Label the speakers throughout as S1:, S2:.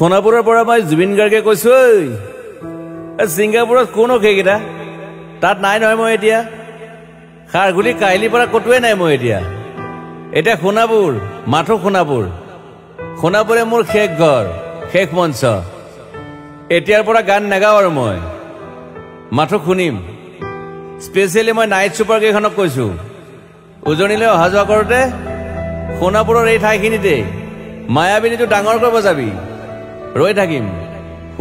S1: সোণাপুৰৰ পৰা মই জুবিন গাৰ্গে কৈছো ছিংগাপুৰত কোন সেইকেইটা তাত নাই নহয় মই এতিয়া খাৰগুলি কাহিলীৰ পৰা কতোৱে নাই মই এতিয়া সোণাপুৰ মাথো সোণাপুৰে মোৰ শেষ ঘৰ শেষ মঞ্চ এতিয়াৰ পৰা গান নাগাওঁ আৰু মই মাথো শুনিম স্পেচিয়েলি মই নাইট ছুপাৰ কেইখনক কৈছো উজনিলৈ অহা যোৱা কৰোঁতে সোণাপুৰৰ এই ঠাইখিনিতে মায়াবিনীটো ডাঙৰ কৰিব যাবি ৰৈ থাকিম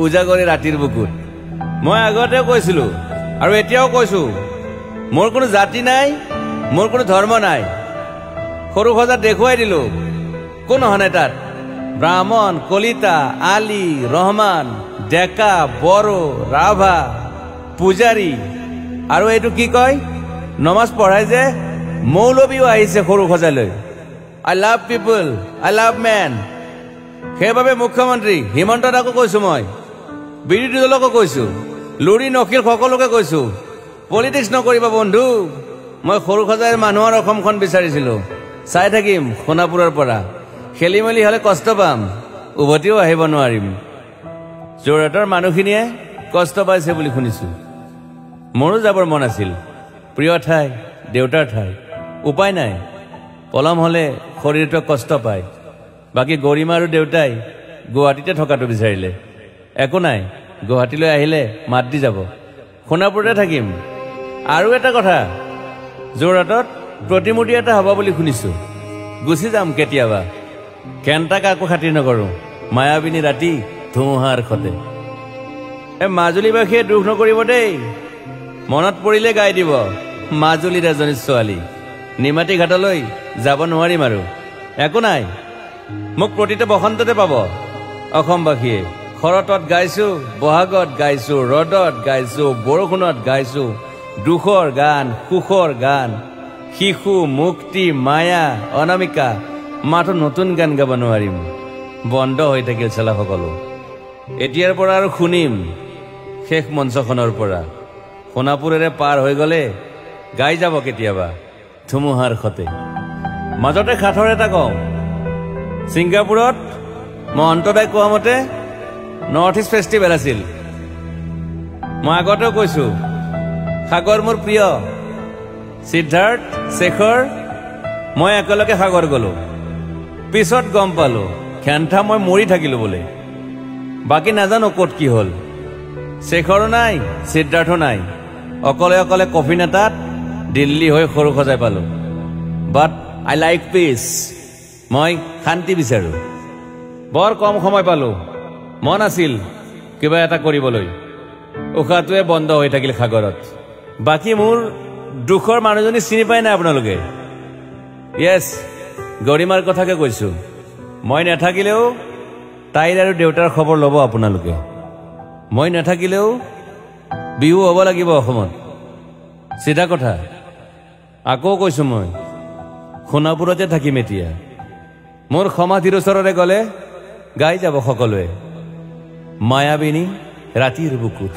S1: উজাগৰে ৰাতিৰ বুকুত মই আগতেও কৈছিলো আৰু এতিয়াও কৈছো মোৰ কোনো জাতি নাই মোৰ কোনো ধৰ্ম নাই সৰু সজা দেখুৱাই দিলো কোন হনে তাত ব্ৰাহ্মণ কলিতা আলী ৰহমান ডেকা বড়ো ৰাভা পূজাৰী আৰু এইটো কি কয় নমাজ পঢ়াই যে মৌলবীও আহিছে সৰু সজালৈ I love people I love man সেইবাবে মুখ্যমন্ত্ৰী হিমন্ত দাকো কৈছো মই বিৰোধী দলকো কৈছো লুৰি নকিল সকলোকে কৈছো পলিটিক্স নকৰিবা বন্ধু মই সৰু সজাইৰ মানুহৰ অসমখন বিচাৰিছিলো চাই থাকিম সোণাপুৰৰ পৰা খেলি মেলি হলে কষ্ট পাম উভতিও আহিব নোৱাৰিম যোৰহাটৰ মানুহখিনিয়ে কষ্ট পাইছে বুলি শুনিছো মোৰো যাবৰ মন আছিল প্ৰিয় ঠাই দেউতাৰ ঠাই উপায় নাই পলম হলে শৰীৰটোৱে কষ্ট পায় বাকী গৰিমা আৰু দেউতাই গুৱাহাটীতে থকাটো বিচাৰিলে একো নাই গুৱাহাটীলৈ আহিলে মাত দি যাব সোণাপুৰতে থাকিম আৰু এটা কথা যোৰহাটত প্ৰতিমূৰ্তি এটা হ'ব বুলি শুনিছো গুচি যাম কেতিয়াবা কেণ্টা কাকো খাতিৰ নকৰোঁ মায়াবিনী ৰাতি ধুমুহাৰ সতে মাজুলীবাসীয়ে দুখ নকৰিব দেই মনত পৰিলে গাই দিব মাজুলীৰ এজনী ছোৱালী নিমাতী ঘাটলৈ যাব নোৱাৰিম আৰু একো নাই মোক প্ৰতিটো বসন্ততে পাব অসমবাসীয়ে শৰতত গাইছো বহাগত গাইছো ৰদত গাইছো বৰষুণত গাইছো দুখৰ গান সুখৰ গান শিশু মুক্তি মায়া অনামিকা মাথো নতুন গান গাব নোৱাৰিম বন্ধ হৈ থাকিল চেলা সকলো এতিয়াৰ পৰা আৰু শুনিম শেষ মঞ্চখনৰ পৰা সোণাপুৰেৰে পাৰ হৈ গলে গাই যাব কেতিয়াবা ধুমুহাৰ সতে মাজতে খাথৰ এটা কওঁ ছিংগাপুৰত মই অন্তদাই কোৱা মতে নৰ্থ ইষ্ট ফেষ্টিভেল আছিল মই আগতেও কৈছো সাগৰ মোৰ প্ৰিয় সিদ্ধাৰ্থ শেখৰ মই একেলগে সাগৰ গলো পিছত গম পালো খেন্থা মই মৰি থাকিলো বোলে বাকী নাজানো ক'ত কি হ'ল শেখৰো নাই সিদ্ধাৰ্থো নাই অকলে অকলে কফিন এটাত দিল্লী হৈ সৰু সজাই পালো বাট আই লাইক পিচ মই শান্তি বিচাৰো বৰ কম সময় পালো মন আছিল কিবা এটা কৰিবলৈ উশাহটোৱে বন্ধ হৈ থাকিল সাগৰত বাকী মোৰ দুখৰ মানুহজনী চিনি পাই নাই আপোনালোকে য়েছ গৰিমাৰ কথাকে কৈছো মই নাথাকিলেও তাইৰ আৰু দেউতাৰ খবৰ ল'ব আপোনালোকে মই নাথাকিলেও বিহু হ'ব লাগিব অসমত চিধা কথা আকৌ কৈছো মই সোণাপুৰতে থাকিম এতিয়া মোৰ সমাধিৰ ওচৰৰে গলে গাই যাব সকলোৱে মায়াবিনী ৰাতিৰ বুকুত